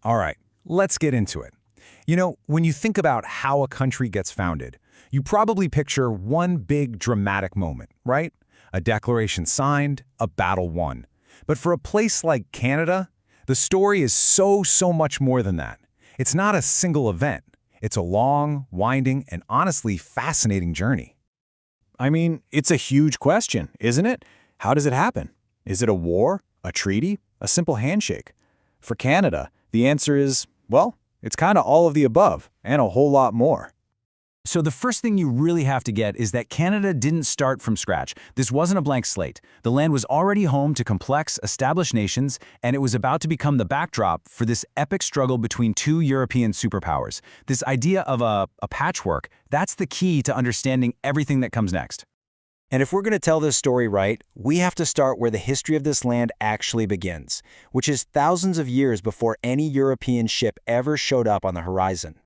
All right, let's get into it. When you think about how a country gets founded, you probably picture one big dramatic moment, right? A declaration signed, a battle won. But for a place like Canada, the story is so much more than that. It's not a single event. It's a long, winding, and honestly fascinating journey. I mean, it's a huge question, isn't it? How does it happen? Is it a war, a treaty, a simple handshake? For Canada, the answer is, well, it's kind of all of the above, and a whole lot more. So the first thing you really have to get is that Canada didn't start from scratch. This wasn't a blank slate. The land was already home to complex, established nations, and it was about to become the backdrop for this epic struggle between two European superpowers. This idea of a patchwork, that's the key to understanding everything that comes next. And if we're going to tell this story right, we have to start where the history of this land actually begins, which is thousands of years before any European ship ever showed up on the horizon.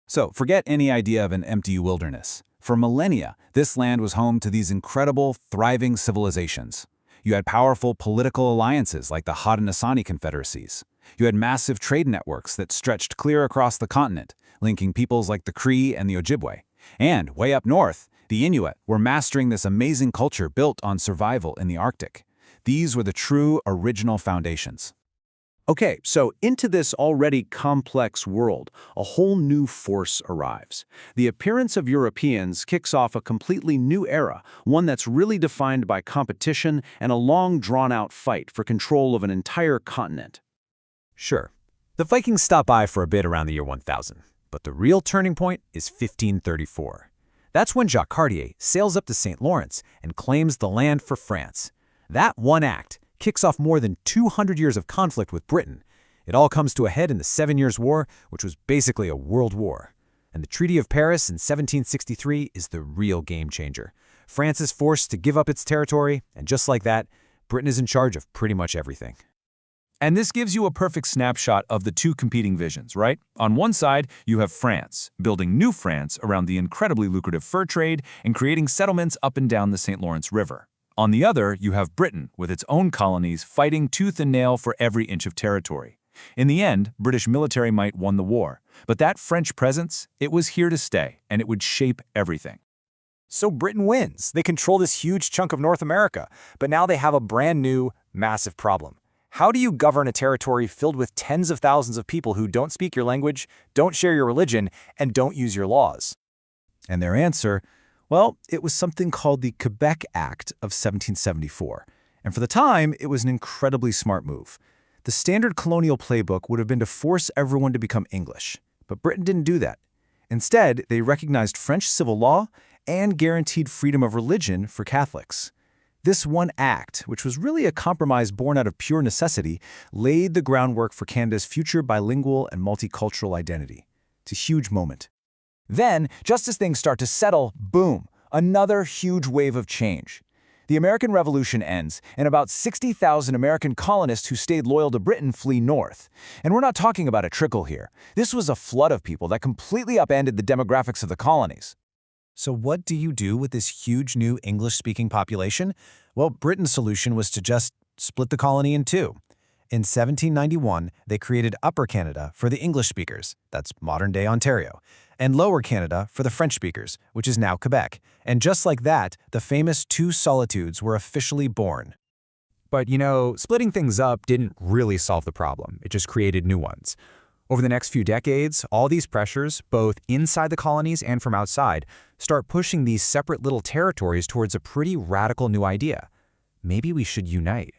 So forget any idea of an empty wilderness. For millennia, this land was home to these incredible, thriving civilizations. You had powerful political alliances like the Haudenosaunee confederacies. You had massive trade networks that stretched clear across the continent, linking peoples like the Cree and the Ojibwe. And way up north, the Inuit were mastering this amazing culture built on survival in the Arctic. These were the true original foundations. Okay, so into this already complex world, a whole new force arrives. The appearance of Europeans kicks off a completely new era, one that's really defined by competition and a long drawn-out fight for control of an entire continent. Sure, the Vikings stop by for a bit around the year 1000, but the real turning point is 1534. That's when Jacques Cartier sails up to St. Lawrence and claims the land for France. That one act kicks off more than 200 years of conflict with Britain. It all comes to a head in the 7 Years' War, which was basically a world war. And the Treaty of Paris in 1763 is the real game changer. France is forced to give up its territory, and just like that, Britain is in charge of pretty much everything. And this gives you a perfect snapshot of the two competing visions, right? On one side, you have France, building New France around the incredibly lucrative fur trade and creating settlements up and down the St. Lawrence River. On the other, you have Britain, with its own colonies fighting tooth and nail for every inch of territory. In the end, British military might won the war, but that French presence, it was here to stay, and it would shape everything. So Britain wins. They control this huge chunk of North America, but now they have a brand new, massive problem. How do you govern a territory filled with tens of thousands of people who don't speak your language, don't share your religion, and don't use your laws? And their answer, well, it was something called the Quebec Act of 1774. And for the time, it was an incredibly smart move. The standard colonial playbook would have been to force everyone to become English. But Britain didn't do that. Instead, they recognized French civil law and guaranteed freedom of religion for Catholics. This one act, which was really a compromise born out of pure necessity, laid the groundwork for Canada's future bilingual and multicultural identity. It's a huge moment. Then, just as things start to settle, boom, another huge wave of change. The American Revolution ends, and about 60,000 American colonists who stayed loyal to Britain flee north. And we're not talking about a trickle here. This was a flood of people that completely upended the demographics of the colonies. So what do you do with this huge new English-speaking population? Well, Britain's solution was to just split the colony in two. In 1791, they created Upper Canada for the English speakers, that's modern-day Ontario, and Lower Canada for the French speakers, which is now Quebec. And just like that, the famous two solitudes were officially born. But, splitting things up didn't really solve the problem. It just created new ones. Over the next few decades, all these pressures, both inside the colonies and from outside, start pushing these separate little territories towards a pretty radical new idea. Maybe we should unite.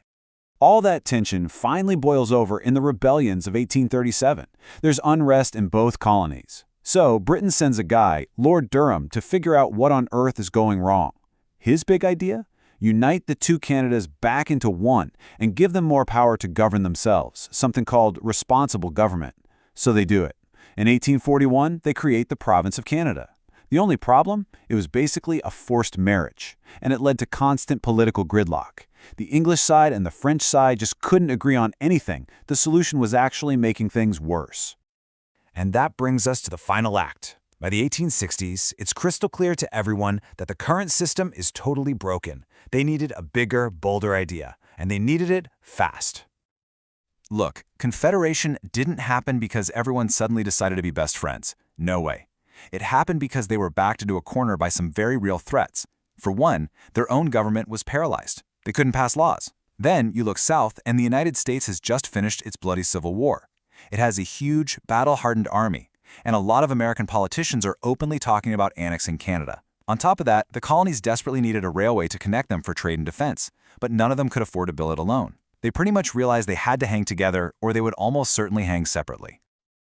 All that tension finally boils over in the rebellions of 1837. There's unrest in both colonies. So Britain sends a guy, Lord Durham, to figure out what on earth is going wrong. His big idea? Unite the two Canadas back into one and give them more power to govern themselves, something called responsible government. So they do it. In 1841, they create the province of Canada. The only problem? It was basically a forced marriage, and it led to constant political gridlock. The English side and the French side just couldn't agree on anything. The solution was actually making things worse. And that brings us to the final act. By the 1860s, it's crystal clear to everyone that the current system is totally broken. They needed a bigger, bolder idea, and they needed it fast. Look, Confederation didn't happen because everyone suddenly decided to be best friends. No way. It happened because they were backed into a corner by some very real threats. For one, their own government was paralyzed. They couldn't pass laws. Then you look south, and the United States has just finished its bloody Civil War. It has a huge, battle-hardened army, and a lot of American politicians are openly talking about annexing Canada. On top of that, the colonies desperately needed a railway to connect them for trade and defense, but none of them could afford to build it alone. They pretty much realized they had to hang together, or they would almost certainly hang separately.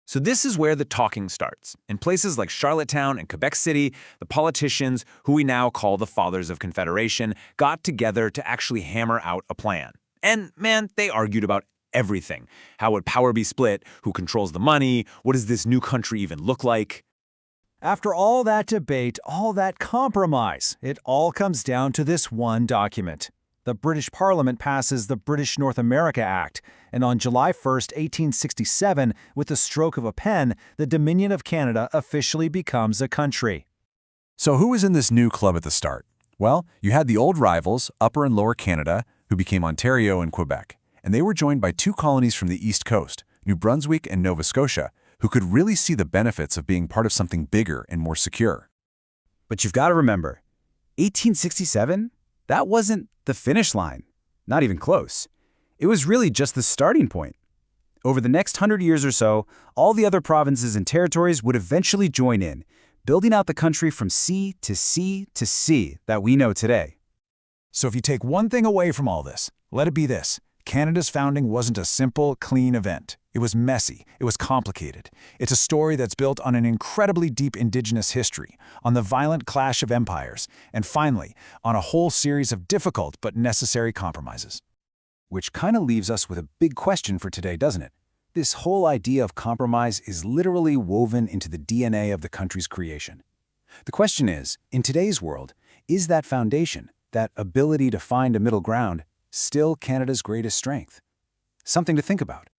So this is where the talking starts. In places like Charlottetown and Quebec City, the politicians, who we now call the Fathers of Confederation, got together to actually hammer out a plan. And man, they argued about everything. How would power be split? Who controls the money? What does this new country even look like? After all that debate, all that compromise, it all comes down to this one document. The British Parliament passes the British North America Act, and on July 1, 1867, with the stroke of a pen, the Dominion of Canada officially becomes a country. So who was in this new club at the start? Well, you had the old rivals, Upper and Lower Canada, who became Ontario and Quebec, and they were joined by two colonies from the East Coast, New Brunswick and Nova Scotia, who could really see the benefits of being part of something bigger and more secure. But you've got to remember, 1867? That wasn't the finish line. Not even close. It was really just the starting point. Over the next 100 years or so, all the other provinces and territories would eventually join in, building out the country from sea to sea to sea that we know today. So if you take one thing away from all this, let it be this. Canada's founding wasn't a simple, clean event. It was messy. It was complicated. It's a story that's built on an incredibly deep Indigenous history, on the violent clash of empires, and finally, on a whole series of difficult but necessary compromises. Which kind of leaves us with a big question for today, doesn't it? This whole idea of compromise is literally woven into the DNA of the country's creation. The question is, in today's world, is that foundation, that ability to find a middle ground, still Canada's greatest strength? Something to think about.